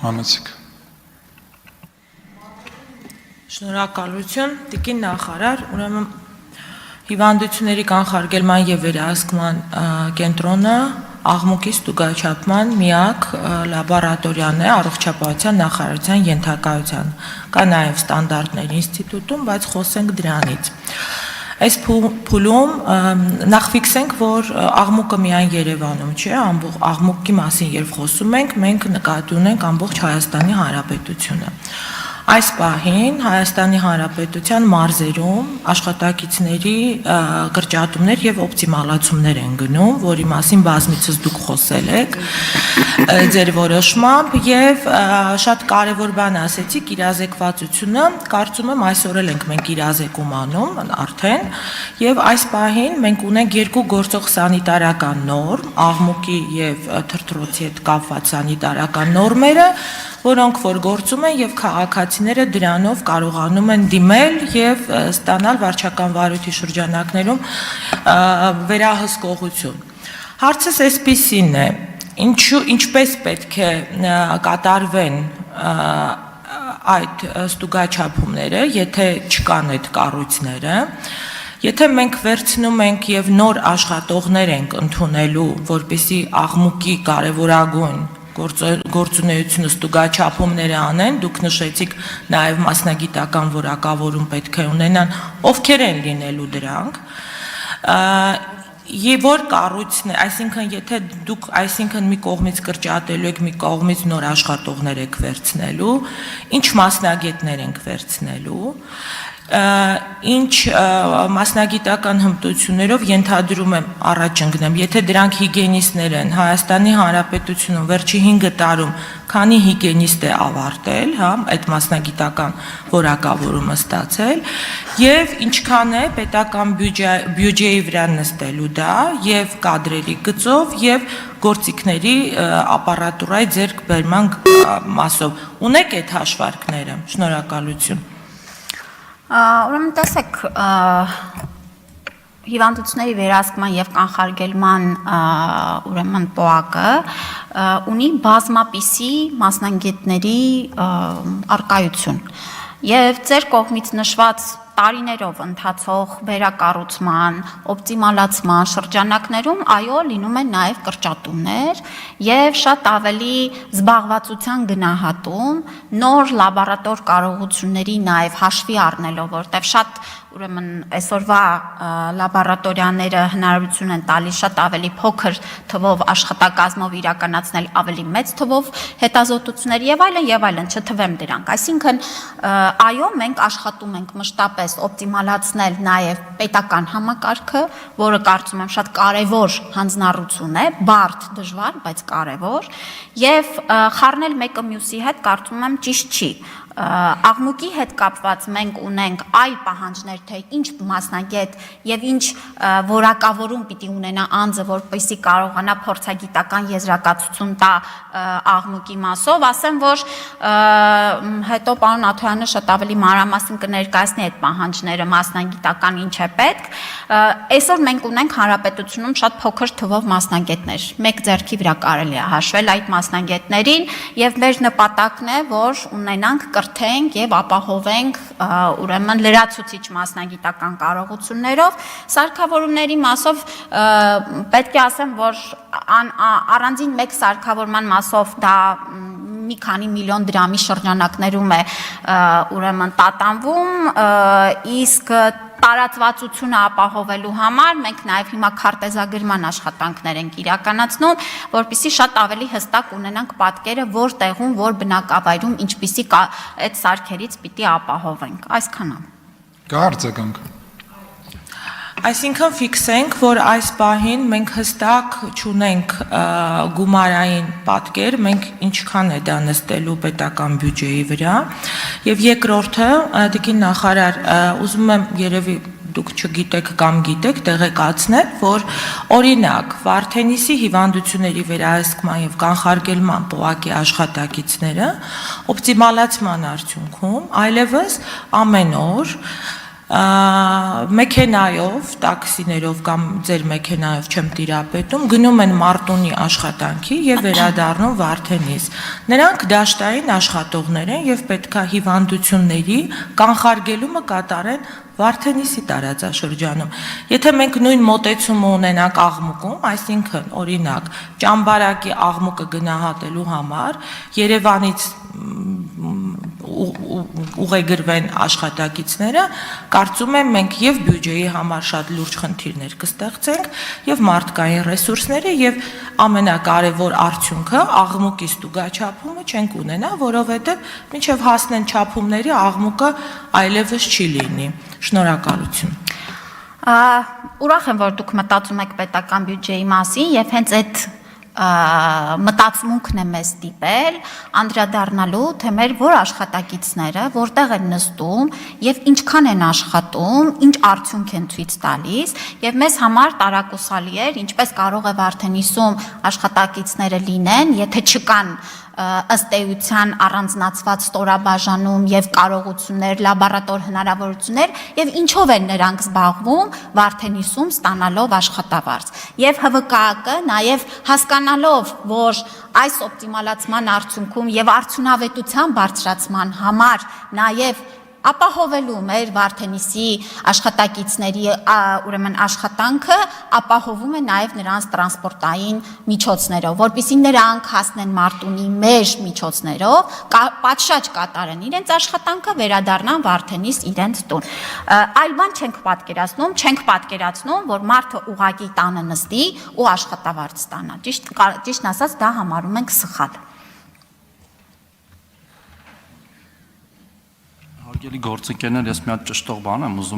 Համեցիկ։ Շնորհակալություն, տիկին նախարար, ուրեմն հիվանդությունների կանխարգելման եւ վերահսկման կենտրոնը աղմուկի ստուգաչափման միակ լաբորատորիան է առողջապահության նախարարության ենթակայության։ Կա նաեւ ստանդարտներ ինստիտուտում, բայց խոսենք դրանից։ Այս փուլում նախ ֆիքսենք, որ աղմուկը միայն Երևանում չէ, աղմուկի մասին երբ խոսում ենք, մենք նկատի ունենք ամբողջ Հայաստանի Հանրապետությունը։ Այս պահին Հայաստանի Հանրապետության մարզերում աշխատակիցների կրճատումներ եւ օպտիմալացումներ են գնում, որի մասին բազմիցս դուք խոսել եք ձեր որոշմամբ եւ շատ կարեւոր բան ասեցիք իրազեկվածությունը, կարծում եմ այսօր էլ ենք մենք իրազեկում անում արդեն եւ այս պահին մենք ունենք երկու գործող սանիտարական նորմ, աղմուկի եւ թրթռոցի հետ կապված սանիտարական նորմերը, որոնք որ գործում են եւ քաղաքացիները դրանով կարողանում են դիմել եւ ստանալ վարչական վարույթի շրջանակներում վերահսկողություն։ Հարցս այսպիսին է. ինչպես պետք է կատարվեն այդ ստուգաչափումները, եթե չկան այդ կառույցները, եթե մենք վերցնում ենք եւ նոր աշխատողներ ենք ընդունելու, որպեսզի աղմուկի կարեւորագույն գործունեությունը ստուգաչափումները անեն, դուք նշեցիք նաև մասնագիտական որակավորում պետք է ունենան, ովքեր են լինելու դրանք, եւ որ կառույցն է, այսինքն եթե դուք մի կողմից կրճատելու եք, մի կողմից նոր աշխատողներ եք վերցնելու, ինչ մասնագետներ ենք վերցնելու, ինչ մասնագիտական հմտություններով ենթադրում եմ առաջ ընկնեմ, եթե դրանք հիգիենիստներ են, Հայաստանի Հանրապետությունում վերջի 5 տարում քանի հիգիենիստ է ավարտել, հա, այդ մասնագիտական որակավորումը ստացել, եւ ինչքան է պետական բյուջեի վրա նստելու դա, եւ կադրերի գծով, եւ գործիքների ապարատուրայի ձեռքբերման մասով։ Ունեք այդ հաշվարկները։ Շնորհակալություն։ Ուրեմն տեսեք, հիվանդությունների վերահսկման եւ կանխարգելման ուրեմն պոակը ունի բազմապիսի մասնագետների առկայություն եւ ձեր կողմից նշված տարիներով ընթացող վերակառուցման, օպտիմալացման շրջանակներում այո լինում են նաև կրճատումներ եւ շատ ավելի զբաղվածության գնահատում նոր լաբորատոր կարողությունների նաև հաշվի առնելով, որտեղ շատ ուրեմն այսօրվա լաբորատորիաները հնարավորություն են տալիս շատ ավելի փոքր թվով աշխատակազմով իրականացնել ավելի մեծ թվով հետազոտություններ եւ այլն, չթվեմ դրանք։ Այսինքն այո, մենք աշխատում ենք մշտապես օպտիմալացնել նաև պետական համակարգը, որը կարծում եմ շատ կարևոր հանձնառություն է, բարդ, դժվար, բայց կարևոր, եւ խառնել մեկը մյուսի հետ կարծում եմ ճիշտ չի։ Աղմուկի հետ կապված մենք ունենք այլ պահանջներ, թե ինչ մասնագետ եւ ինչ որակավորում պիտի ունենա անձը, որպեսզի կարողանա փորձագիտական եզրակացություն տա աղմուկի մասով, ասեմ, որ հետո պարոն Աթոյանը շատ ավելի մանրամասն կներկայացնի այդ պահանջները, մասնագիտական ինչ է պետք։ Այսօր մենք ունենք հանրապետությունում շատ փոքր թվով մասնագետներ։ Մեկ ձեռքի վրա կարելի է հաշվել այդ մասնագետներին եւ մեր նպատակն է, որ ունենանք կրթենք եւ ապահովենք ուրեմն լրացուցիչ մասնագիտական կարողություններով սարքավորումների մասով պետք է ասեմ, որ առանձին մեկ սարքավորման մասով դա մի քանի միլիոն դրամի շրջանակներում է ուրեմն տատանվում, իսկ տարածվածությունը ապահովելու համար մենք նաև հիմա քարտեզագրման աշխատանքներ ենք իրականացնում, որպեսզի շատ ավելի հստակ ունենանք պատկերը, որ տեղում, որ բնակավայրում ինչպիսի այդ սարքերից պիտի ապահովենք։ Այսքանը։ Կա արձագանք։ Այսինքն ֆիքսենք, որ այս պահին մենք հստակ չունենք գումարային պատկեր, մենք ինչքան է դա նստելու պետական բյուջեի վրա, եւ երկրորդը, տիկին նախարար, ուզում եմ երևի դուք չգիտեք կամ գիտեք տեղեկացնել, որ օրինակ Վարդենիսի հիվանդությունների վերահսկման եւ կանխարգելման պոակի աշխատակիցները օպտիմալացման արդյունքում այլևս ամեն օր մեքենայով, տաքսիներով կամ ձեր մեքենայով չեմ տիրապետում, գնում են Մարտունի աշխատանքի եւ վերադառնում Վարդենիս։ Նրանք դաշտային աշխատողներ են եւ պետքա հիվանդությունների կանխարգելումը կատարեն Վարդենիսի տարածաշրջանում։ Եթե մենք նույն մոտեցումը ունենանք աղմուկում, այսինքն օրինակ Ճամբարակի աղմուկը գնահատելու համար Երևանից ուղեգրվեն աշխատակիցները, կարծում եմ մենք եւ բյուջեի համար շատ լուրջ խնդիրներ կստեղծենք եւ մարդկային ռեսուրսները եւ ամենակարևոր արդյունքը աղմուկի ստուգաչափումը չենք ունենա, որովհետեւ մինչեւ հասնեն չափումների աղմուկը այլևս չի լինի։ Շնորհակալություն։ Ուրախ եմ, որ դուք մտածում եք պետական բյուջեի մասին եւ հենց այդ մտածմունքն է մեզ դիպել անդրադառնալու թե մեր որ աշխատակիցները որտեղ են նստում եւ ինչքան են աշխատում, ինչ արդյունք են ցույց տալիս եւ մեզ համար տարակուսալի էր ինչպես կարող է Վարդենիսում աշխատակիցները լինեն, եթե չկան ըստ էության առանձնացված ստորաբաժանում եւ կարողություններ, լաբորատոր հնարավորություններ եւ ինչով են նրանք զբաղվում Վարդենիսում ստանալով աշխատավարձ։ Եվ ՀՎԿ-ը նաեւ հասկանալով, որ այս օպտիմալացման արդյունքում եւ արդյունավետության բարձրացման համար նաեւ ապահովելու մեր Վարդենիսի աշխատակիցների ուրեմն աշխատանքը ապահովում է նաև նրանց տրանսպորտային միջոցներով, որպեսզի նրանք հասնեն Մարտունի մեր միջոցներով, պատշաճ կատարեն իրենց աշխատանքը, վերադառնան Վարդենիս իրենց տուն։ Այլ բան չենք պատկերացնում, որ մարդը ուղղակի տանը նստի ու աշխատավարձ ստանա։ Ճիշտն ասած, դա համարում ենք սխալ։ Հարգելի գործընկերներ, ես մի հատ ճշտող բան եմ ուզում